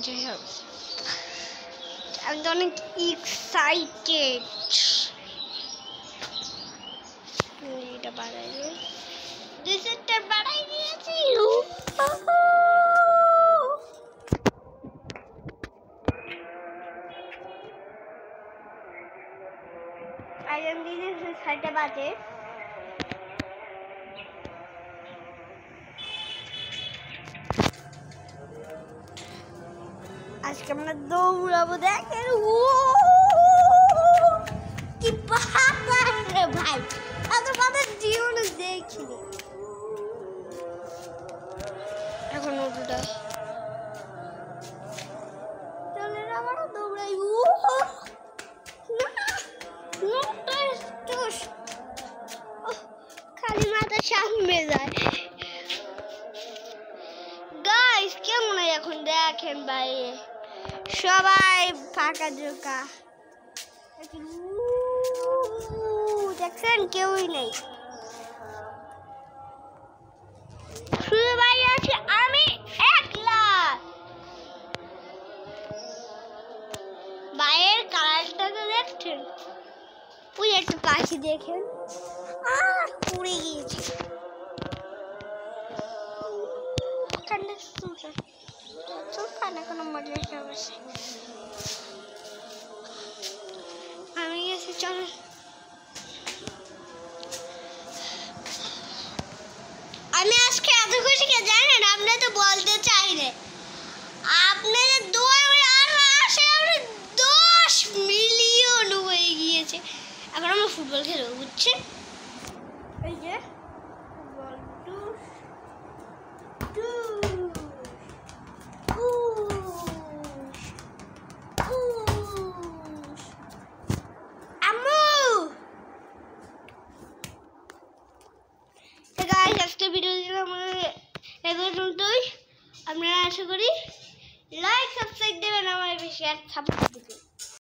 যাই হোক আমি তো অনেক এক্সাইটেড। এটা বাড়াই ডিসেটটা বাড়াই দিয়েছি। আইএম দিদি 6টা বাজে। আজকে আমরা দৌড়াবো, দেখেন কি পাহাড় ভাই, এত পাহাড় জীবনে দেখিনি। এখন উল্টা চলে আবার দৌড়াই। খালি মাথা সামনে যায়। গাইস কেমন এখন দেখেন বাইরে সবাই ফাঁকা জোকা, দেখছেন কেউই নেই, শুধু বাইরে আছি আমি একলা। বাইরের কালারটা তো দেখছেন, ওই একটা পাখি দেখেন উড়ে গিয়েছে। কোনো মজা অবশ্যই আমি গেছি। চলো আমি আজকে এত খুশি কে জানেন, আপনারা তো বলতে চাইলে আপনাদের দৌড়ে আরো আসে 10 মিলিয়ন হয়ে গিয়েছে। এখন আমরা ফুটবল খেলবো, বুঝছেন? এই যে আপনারা আশা করি লাইক সাবস্ক্রাইব দেবেন, আমার বেশি আর সাপোর্ট দিবেন।